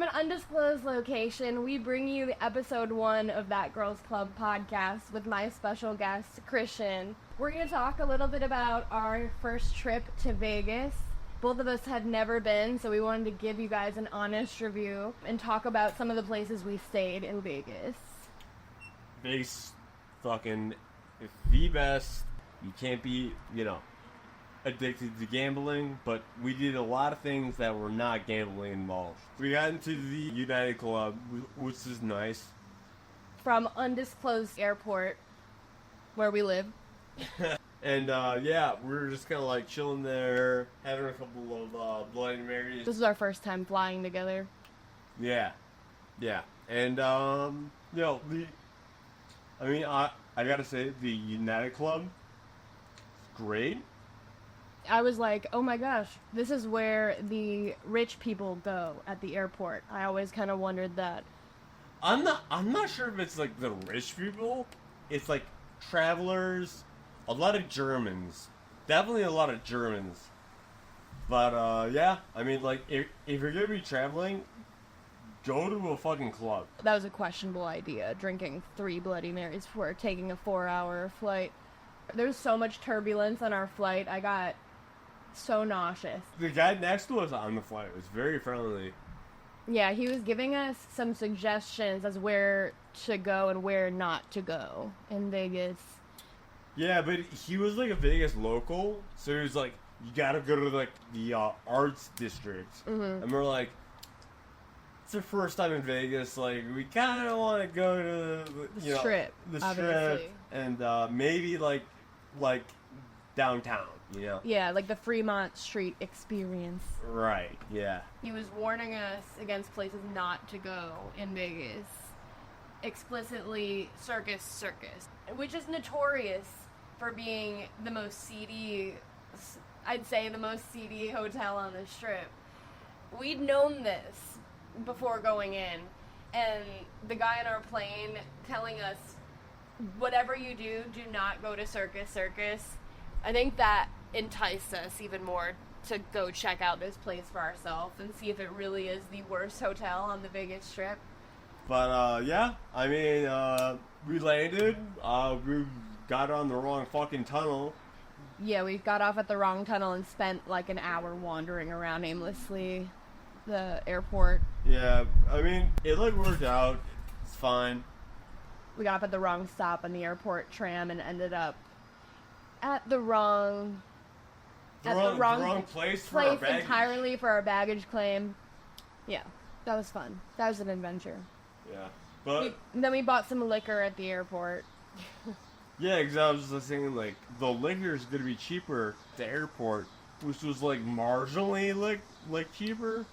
From an undisclosed location, we bring you episode 1 of That Girls Club podcast with my special guest, Christian. We're going to talk a little bit about our first trip to Vegas. Both of us had never been, so we wanted to give you guys an honest review and talk about some of the places we stayed in Vegas. Vegas fucking the best. You can't be, addicted to gambling, but we did a lot of things that were not gambling involved. We got into the United Club, which is nice. From undisclosed airport, where we live. And, we were just kind of like chilling there, having a couple of Bloody Marys. This is our first time flying together. Yeah. And, I gotta say, the United Club is great. I was like, oh my gosh, this is where the rich people go at the airport. I always kind of wondered that. I'm not sure if it's like the rich people. It's like travelers, a lot of Germans. Definitely a lot of Germans. But, if you're gonna be traveling, go to a fucking club. That was a questionable idea, drinking 3 Bloody Marys before taking a 4-hour flight. There was so much turbulence on our flight, I got so nauseous. The guy next to us on the flight was very friendly. Yeah, he was giving us some suggestions as where to go and where not to go in Vegas. Yeah, but he was like a Vegas local, so he was like, you gotta go to like the arts district. Mm-hmm. And we're like, it's our first time in Vegas, like we kind of want to go to the Strip, obviously. And maybe like downtown, Yeah, like the Fremont Street experience. Right, yeah. He was warning us against places not to go in Vegas. Explicitly Circus, which is notorious for being the most seedy, I'd say the most seedy hotel on the Strip. We'd known this before going in, and the guy on our plane telling us, whatever you do not go to Circus. I think that enticed us even more to go check out this place for ourselves and see if it really is the worst hotel on the Vegas Strip. But, we landed, we got on the wrong fucking tunnel. Yeah, we got off at the wrong tunnel and spent like an hour wandering around aimlessly the airport. Yeah, it worked out. It's fine. We got off at the wrong stop on the airport tram and ended up at the wrong place for our baggage. Entirely for our baggage claim. Yeah, that was fun. That was an adventure. Yeah, but then we bought some liquor at the airport. Yeah, because I was just thinking, like, the liquor is going to be cheaper at the airport, which was, like, marginally, cheaper.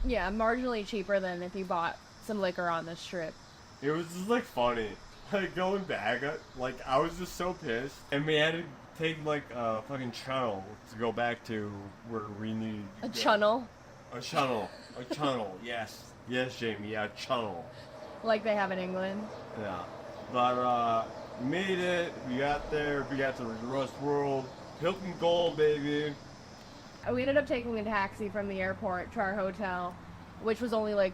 Yeah, marginally cheaper than if you bought some liquor on the Strip. It was just, like, funny. Like, going back, I was just so pissed. And we had to take, like, a fucking channel to go back to where we needed to go. Channel? A channel. A channel, yes. Yes, Jamie, yeah, channel. Like they have in England. Yeah. But, we made it, we got there, we got to Resorts World, Hilton Gold, baby. We ended up taking a taxi from the airport to our hotel, which was only like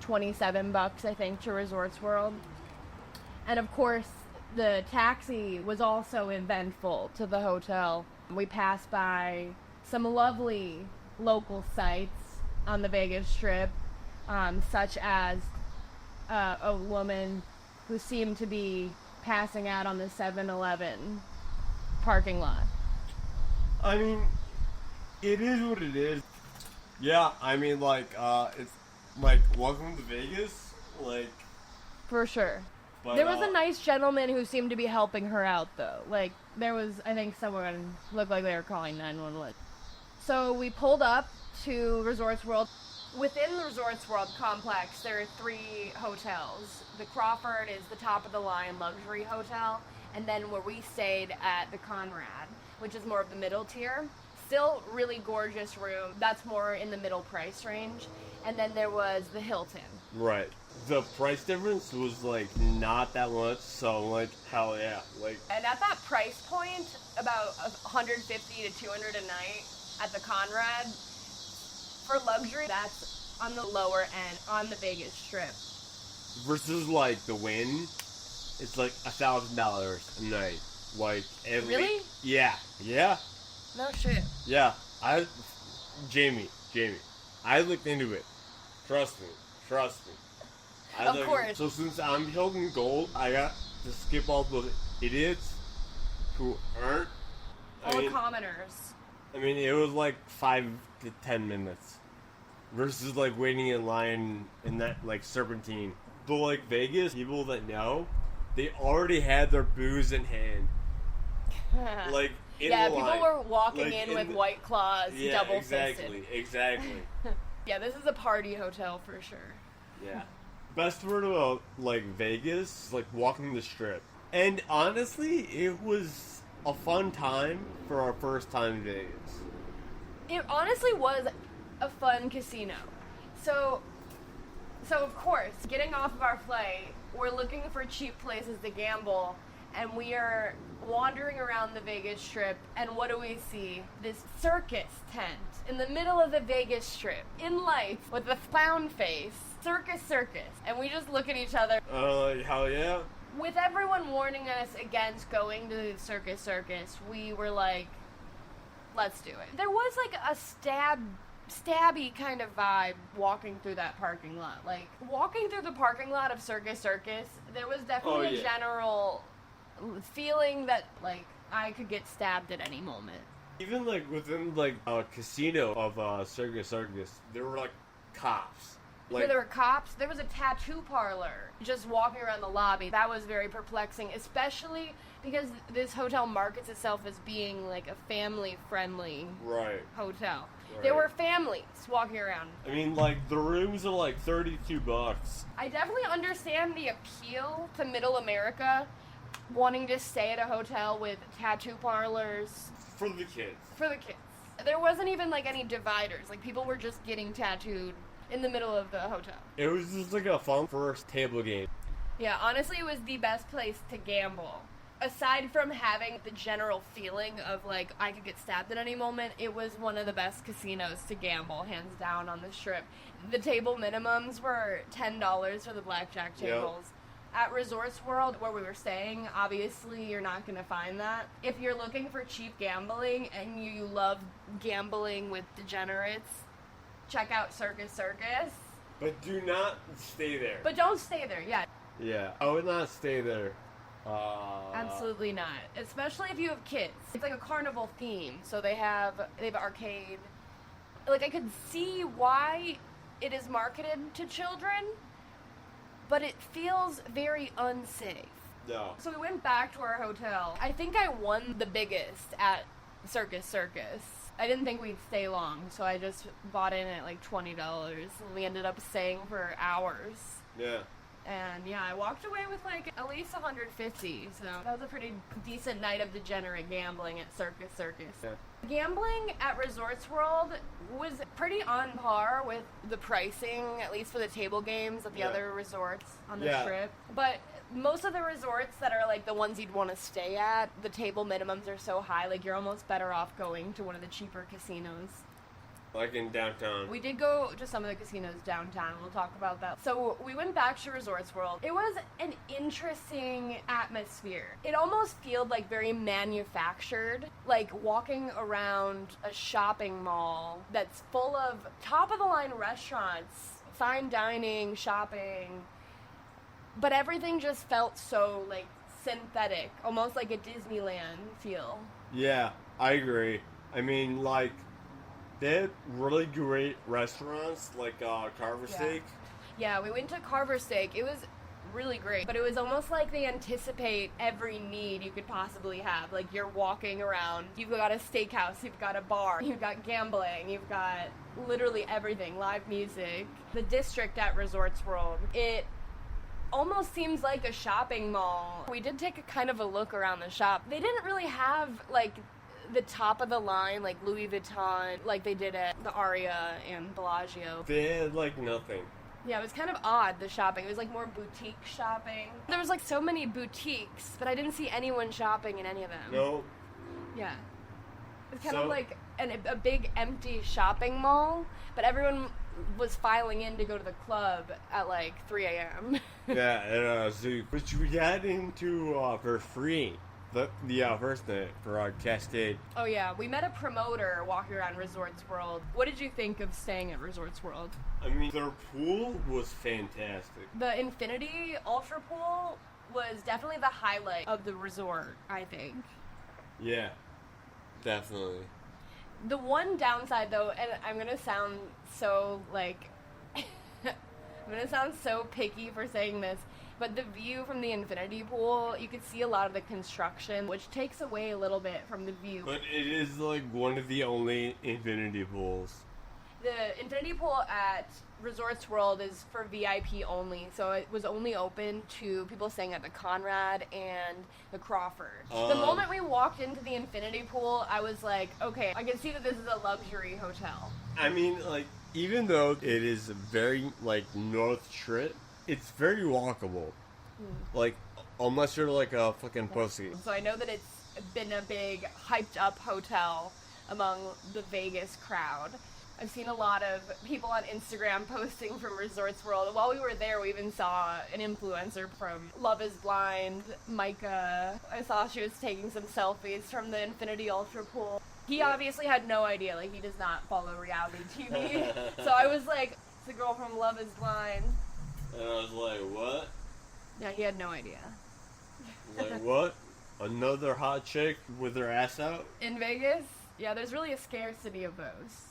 $27, I think, to Resorts World. And of course, the taxi was also eventful to the hotel. We passed by some lovely local sites on the Vegas Strip, such as a woman who seemed to be passing out on the 7-Eleven parking lot. It is what it is. Yeah, it's like, welcome to Vegas, like... For sure. But, there was a nice gentleman who seemed to be helping her out, though. Like, there was, I think someone looked like they were calling 911. So we pulled up to Resorts World. Within the Resorts World complex, there are 3 hotels. The Crawford is the top-of-the-line luxury hotel, and then where we stayed at the Conrad, which is more of the middle tier. Still really gorgeous room. That's more in the middle price range. And then there was the Hilton. Right. The price difference was, like, not that much, so I'm like, hell yeah. Like. And at that price point, about $150 to $200 a night at the Conrad, for luxury, that's on the lower end on the Vegas Strip. Versus like the Wynn, it's like $1,000 a night. Like Really? Yeah. No shit. Yeah. Jamie, I looked into it. Trust me. Of course. So since I'm Hilton Gold, I got to skip all those idiots who aren't. All the commoners. I mean, it was like 5 to 10 minutes versus like waiting in line in that like Serpentine. But like Vegas, people that know, they already had their booze in hand. Like in the people line. were walking Like, in with White Claws, double fisted. Exactly. Yeah, this is a party hotel for sure. Yeah. Best word about like Vegas is like walking the strip. And honestly, it was a fun time for our first time in Vegas. It honestly was a fun casino. So of course, getting off of our flight, we're looking for cheap places to gamble, and we are wandering around the Vegas Strip, and what do we see? This circus tent in the middle of the Vegas Strip, in life, with a clown face. Circus. And we just look at each other. Hell yeah. With everyone warning us against going to Circus, we were like, let's do it. There was like a stabby kind of vibe walking through that parking lot. Like, walking through the parking lot of Circus, there was definitely a general feeling that, like, I could get stabbed at any moment. Even, like, within, like, a casino of Circus, there were, like, cops. Like, there were cops. There was a tattoo parlor just walking around the lobby. That was very perplexing, especially because this hotel markets itself as being, like, a family-friendly hotel. Right. There were families walking around. I mean, like, the rooms are, like, $32. I definitely understand the appeal to middle America wanting to stay at a hotel with tattoo parlors. For the kids. There wasn't even, like, any dividers. Like, people were just getting tattooed in the middle of the hotel. It was just, like, a fun first table game. Yeah, honestly, it was the best place to gamble. Aside from having the general feeling of, like, I could get stabbed at any moment, it was one of the best casinos to gamble, hands down, on the Strip. The table minimums were $10 for the blackjack tables. Yep. At Resorts World, where we were staying, obviously you're not going to find that. If you're looking for cheap gambling and you love gambling with degenerates, check out Circus. But do not stay there. But don't stay there, yeah. Yeah, I would not stay there. Absolutely not. Especially if you have kids. It's like a carnival theme, so they have arcade. Like, I could see why it is marketed to children, but it feels very unsafe. No. So we went back to our hotel. I think I won the biggest at Circus. I didn't think we'd stay long, so I just bought in at like $20. We ended up staying for hours. Yeah. And yeah, I walked away with like at least 150, so that was a pretty decent night of degenerate gambling at Circus. Yeah. Gambling at Resorts World was pretty on par with the pricing, at least for the table games at the other resorts on the Strip. But most of the resorts that are like the ones you'd want to stay at, the table minimums are so high, like you're almost better off going to one of the cheaper casinos. Like in downtown. We did go to some of the casinos downtown. We'll talk about that. So we went back to Resorts World. It was an interesting atmosphere. It almost felt like very manufactured. Like walking around a shopping mall that's full of top-of-the-line restaurants, fine dining, shopping. But everything just felt so, like, synthetic. Almost like a Disneyland feel. Yeah, I agree. I mean, like, they had really great restaurants, like Carver Steak. Yeah, we went to Carver Steak. It was really great, but it was almost like they anticipate every need you could possibly have. Like, you're walking around, you've got a steakhouse, you've got a bar, you've got gambling, you've got literally everything, live music. The district at Resorts World, it almost seems like a shopping mall. We did take a kind of a look around the shop. They didn't really have, like, the top of the line, like Louis Vuitton, like they did at the Aria and Bellagio. They had, like, nothing. Yeah, it was kind of odd, the shopping. It was, like, more boutique shopping. There was, like, so many boutiques, but I didn't see anyone shopping in any of them. No. Yeah. It's kind of like a big empty shopping mall, but everyone was filing in to go to the club at like 3 a.m. Yeah, and so which we got into for free the first night for Cascade. Oh yeah, we met a promoter walking around Resorts World. What did you think of staying at Resorts World? I mean, their pool was fantastic. The Infinity Ultra Pool was definitely the highlight of the resort, I think. Yeah, definitely. The one downside, though, and I'm gonna sound so, like, I'm gonna sound so picky for saying this, but the view from the infinity pool, you could see a lot of the construction, which takes away a little bit from the view. But it is, like, one of the only infinity pools. The infinity pool at Resorts World is for VIP only, so it was only open to people staying at the Conrad and the Crawford. The moment we walked into the infinity pool, I was like, okay, I can see that this is a luxury hotel. I mean, like, even though it is very, like, North Trip, it's very walkable. Like, unless you're, like, a fucking pussy. So I know that it's been a big, hyped-up hotel among the Vegas crowd. I've seen a lot of people on Instagram posting from Resorts World. While we were there, we even saw an influencer from Love is Blind, Micah. I saw she was taking some selfies from the Infinity Ultra Pool. He obviously had no idea, like, he does not follow reality TV. So I was like, it's the girl from Love is Blind. And I was like, what? Yeah, he had no idea. Like, what? Another hot chick with her ass out? In Vegas? Yeah, there's really a scarcity of those.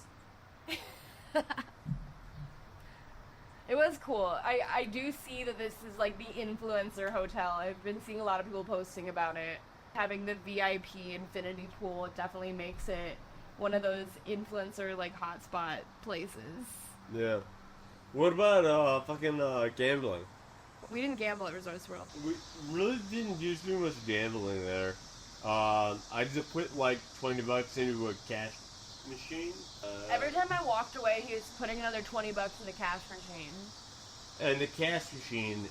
It was cool. I do see that this is like the influencer hotel. I've been seeing a lot of people posting about it. Having the VIP infinity pool definitely makes it one of those influencer like hotspot places. Yeah. What about fucking gambling? We didn't gamble at Resorts World. We really didn't do too much gambling there. I just put like $20 into a cash machine. Every time I walked away, he was putting another $20 in the cash machine. And the cash machine,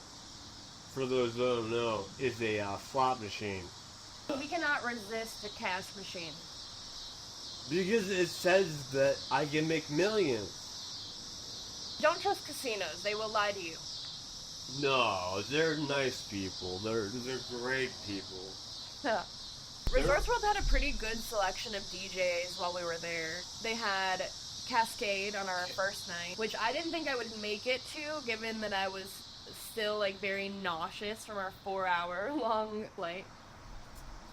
for those who don't know, is a slot machine. We cannot resist a cash machine. Because it says that I can make millions. Don't trust casinos. They will lie to you. No, they're nice people. They're great people. Huh. Resorts World had a pretty good selection of DJs while we were there. They had Cascade on our first night, which I didn't think I would make it to, given that I was still like very nauseous from our 4-hour long flight.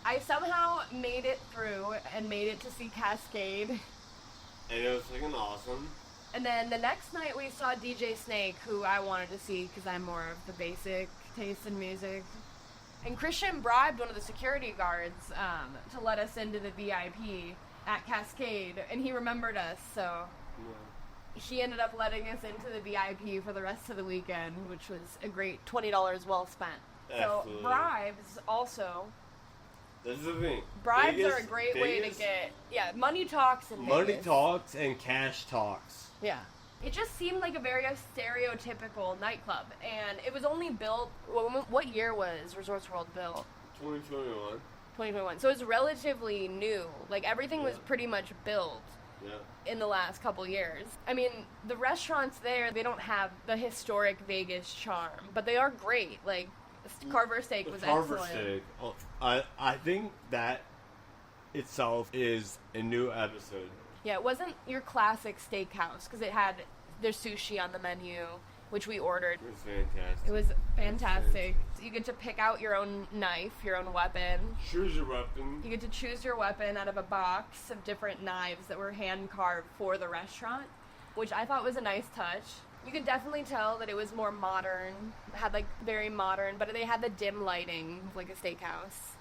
I somehow made it through and made it to see Cascade. And it was fucking awesome. And then the next night we saw DJ Snake, who I wanted to see because I'm more of the basic taste in music. And Christian bribed one of the security guards to let us into the VIP at Cascade, and he remembered us, so he ended up letting us into the VIP for the rest of the weekend, which was a great $20 well spent. Absolutely. So bribes also. This is the thing. Bribes Vegas, are a great way to get, money talks in Vegas. Money talks and cash talks. Yeah. It just seemed like a very stereotypical nightclub, and it was only built, what year was Resorts World built? 2021. 2021. So it's relatively new. Like, everything was pretty much built in the last couple years. I mean, the restaurants there, they don't have the historic Vegas charm, but they are great. Like, Carver Steak was Carver excellent. Steak. Oh, I think that itself is a new episode. Yeah, it wasn't your classic steakhouse, because it had their sushi on the menu, which we ordered. It was fantastic. It was fantastic. You get to pick out your own knife, your own weapon. Choose your weapon. You get to choose your weapon out of a box of different knives that were hand-carved for the restaurant, which I thought was a nice touch. You could definitely tell that it was more modern. It had, like, very modern, but they had the dim lighting, like a steakhouse.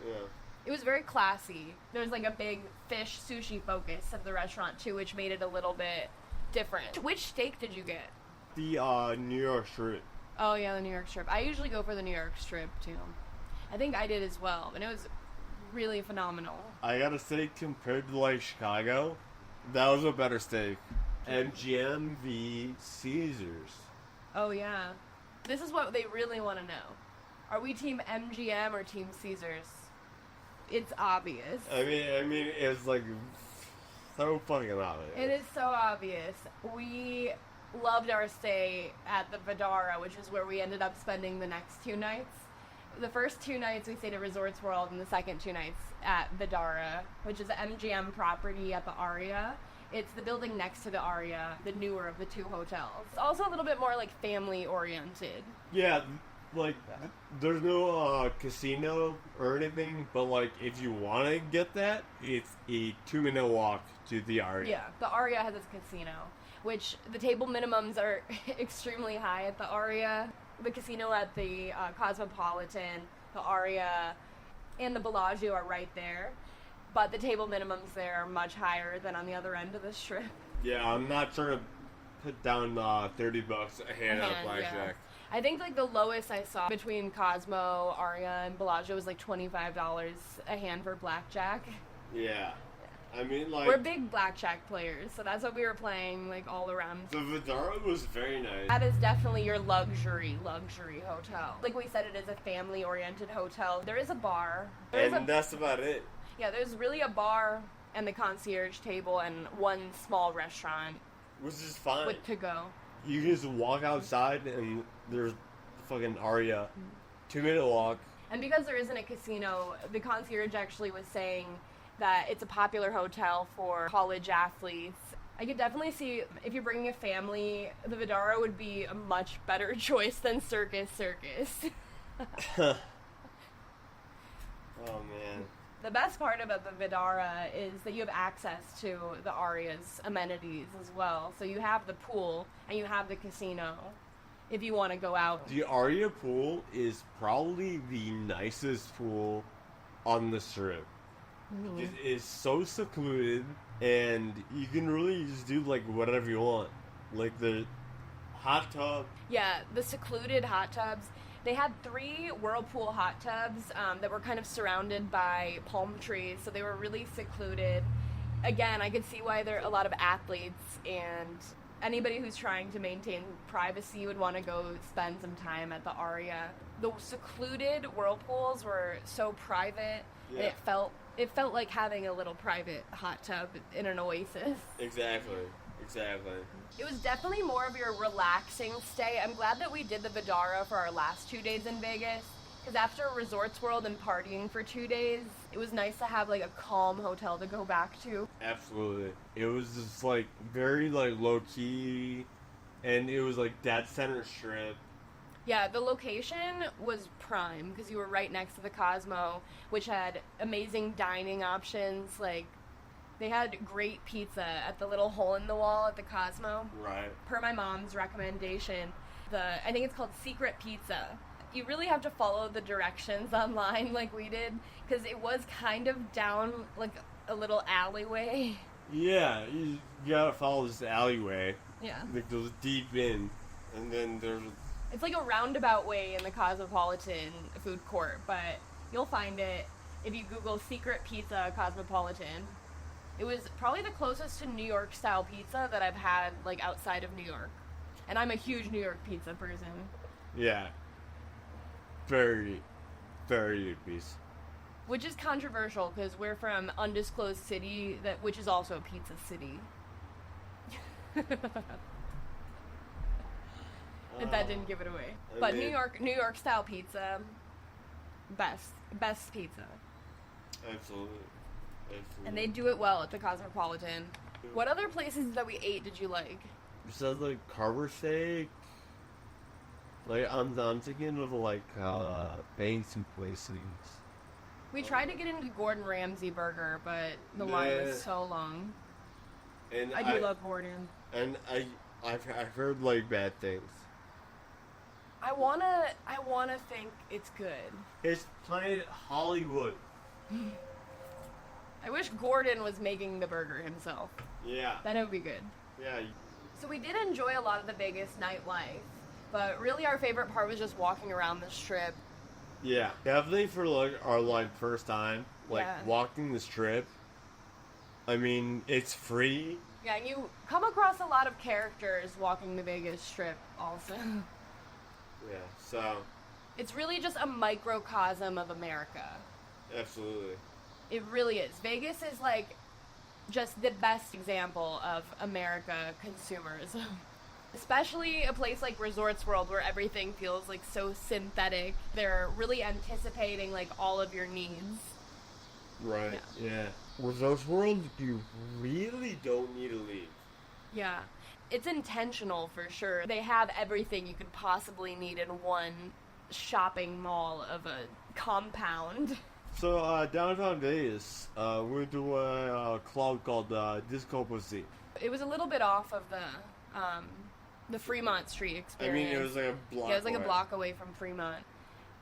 Yeah. It was very classy. There was, like, a big fish sushi focus of the restaurant, too, which made it a little bit different. Which steak did you get? The New York strip. Oh, yeah, the New York strip. I usually go for the New York strip, too. I think I did as well, and it was really phenomenal. I gotta say, compared to, like, Chicago, that was a better steak. MGM v. Caesars. Oh, yeah. This is what they really want to know. Are we Team MGM or Team Caesars? It's obvious. I mean, it's like so fucking obvious. It is so obvious. We loved our stay at the Vdara, which is where we ended up spending the next 2 nights. The first 2 nights we stayed at Resorts World, and the second 2 nights at Vdara, which is an MGM property at the Aria. It's the building next to the Aria, the newer of the 2 hotels. It's also a little bit more like family oriented. Yeah, like there's no casino or anything, but like if you want to get that, it's a 2-minute walk to the Aria. Yeah, the Aria has its casino, which the table minimums are extremely high at the Aria. The casino at the Cosmopolitan, the Aria, and the Bellagio are right there, but the table minimums there are much higher than on the other end of the strip. Yeah, I'm not trying to put down $30 a hand on blackjack. Yeah. I think like the lowest I saw between Cosmo, Aria, and Bellagio was like $25 a hand for blackjack. Yeah. I mean, like... We're big blackjack players, so that's what we were playing, like, all around. The Vdara was very nice. That is definitely your luxury hotel. Like we said, it is a family-oriented hotel. There is a bar. That's about it. Yeah, there's really a bar and the concierge table and one small restaurant. Which is fine. With to go. You can just walk outside and there's fucking Aria. 2-minute walk. And because there isn't a casino, the concierge actually was saying that it's a popular hotel for college athletes. I could definitely see, if you're bringing a family, the Vdara would be a much better choice than Circus. Oh, man. The best part about the Vdara is that you have access to the Aria's amenities as well. So you have the pool and you have the casino if you want to go out. The Aria pool is probably the nicest pool on the strip. Mm-hmm. It is so secluded, and you can really just do like whatever you want. Like the hot tub. Yeah, the secluded hot tubs. They had 3 whirlpool hot tubs that were kind of surrounded by palm trees, so they were really secluded. Again, I could see why there are a lot of athletes, and anybody who's trying to maintain privacy would want to go spend some time at the Aria. The secluded whirlpools were so private, Yeah. it felt like having a little private hot tub in an oasis. Exactly. It was definitely more of your relaxing stay. I'm glad that we did the Vdara for our last 2 days in Vegas, because after Resorts World and partying for 2 days, it was nice to have like a calm hotel to go back to. Absolutely. It was just like very like low key, and it was like that center strip. Yeah, the location was prime because you were right next to the Cosmo, which had amazing dining options. Like, they had great pizza at the little hole in the wall at the Cosmo. Right. Per my mom's recommendation, I think it's called Secret Pizza. You really have to follow the directions online like we did, because it was kind of down like a little alleyway. Yeah, you gotta follow this alleyway. Yeah. Like goes deep in, and then there's... It's like a roundabout way in the Cosmopolitan food court, but you'll find it if you Google Secret Pizza Cosmopolitan. It was probably the closest to New York style pizza that I've had like outside of New York. And I'm a huge New York pizza person. Yeah. Very, very good piece. Which is controversial because we're from undisclosed city which is also a pizza city. If that didn't give it away. But New York style pizza, best pizza. Absolutely. And they do it well at the Cosmopolitan. What other places that we ate did you like? Besides like Carver steak, like I'm thinking of like Banging places. We tried to get into Gordon Ramsay burger, but the line was so long. And I do love Gordon. And I've heard like bad things. I wanna think it's good. It's Planet Hollywood. I wish Gordon was making the burger himself. Yeah. Then it would be good. Yeah. So we did enjoy a lot of the Vegas nightlife, but really our favorite part was just walking around the strip. Yeah. Definitely for like our like first time, like walking the strip. I mean, it's free. Yeah, and you come across a lot of characters walking the Vegas Strip also. Yeah, so... It's really just a microcosm of America. Absolutely. It really is. Vegas is like just the best example of America consumerism. Especially a place like Resorts World where everything feels like so synthetic. They're really anticipating like all of your needs. Right, yeah. Resorts World, you really don't need to leave. Yeah. It's intentional for sure. They have everything you could possibly need in one shopping mall of a compound. So, downtown Vegas, we went to a club called Disco Pussy. It was a little bit off of the Fremont Street I experience. mean, it was like a block Yeah, it was like away. a block away from Fremont.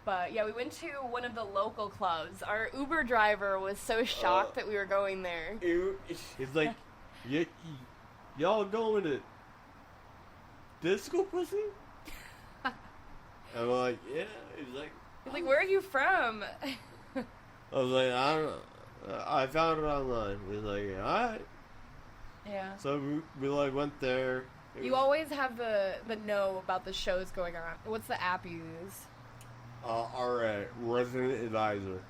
But yeah, we went to one of the local clubs. Our Uber driver was so shocked that we were going there. It's like, y'all going to Disco Pussy? I'm like, yeah. He's like, He's like, where are you from? I was like, I don't know. I found it online. He's like, alright. Yeah. So we like went there. You always have the know about the shows going on. What's the app you use? Our resident advisor.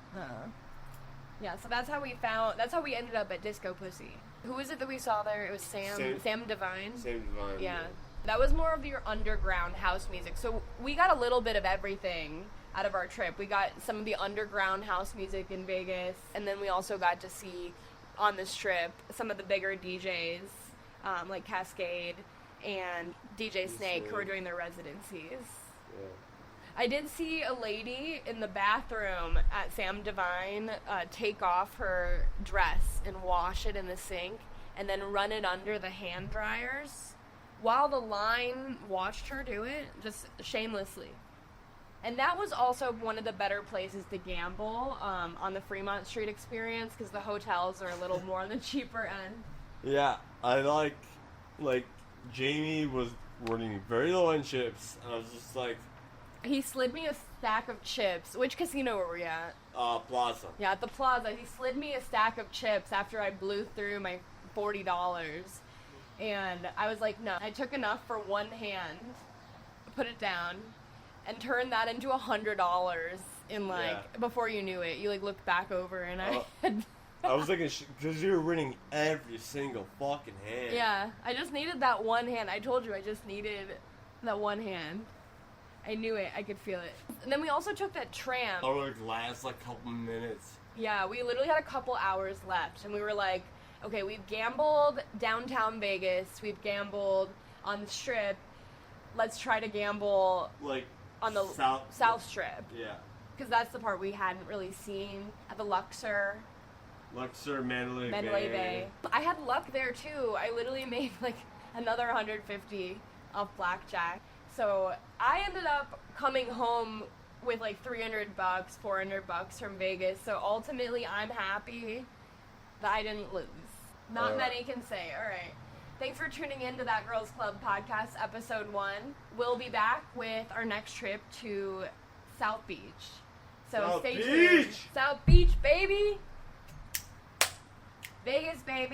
Yeah, so that's how we ended up at Disco Pussy. Who was it that we saw there? It was Sam Divine. Same Divine. Yeah. That was more of your underground house music. So we got a little bit of everything out of our trip. We got some of the underground house music in Vegas, and then we also got to see on the Strip some of the bigger DJs, like Cascade and DJ Snake, who were doing their residencies. Yeah. I did see a lady in the bathroom at Sam Divine take off her dress and wash it in the sink and then run it under the hand dryers while the line watched her do it, just shamelessly. And that was also one of the better places to gamble on the Fremont Street experience because the hotels are a little more on the cheaper end. Yeah, I like Jamie was running very low on chips, and I was just like, He slid me a stack of chips. Which casino were we at? Plaza. Yeah, at the Plaza. He slid me a stack of chips after I blew through my $40. And I was like, no. I took enough for one hand, put it down, and turned that into $100 in before you knew it. You looked back over and I had... I was thinking, because you were winning every single fucking hand. Yeah, I just needed that one hand. I told you I just needed that one hand. I knew it. I could feel it. And then we also took that tram. Oh, it lasts like a couple minutes. Yeah, we literally had a couple hours left, and we were like, okay, we've gambled downtown Vegas, we've gambled on the Strip, let's try to gamble on the South Strip. Yeah. Because that's the part we hadn't really seen at the Luxor. Mandalay Bay. I had luck there too. I literally made another $150 off blackjack. So I ended up coming home with $300, $400 from Vegas. So ultimately, I'm happy that I didn't lose. Not many can say. All right. Thanks for tuning in to That Girls Club podcast, episode 1. We'll be back with our next trip to South Beach. So stay tuned. South Beach, baby. Vegas, baby.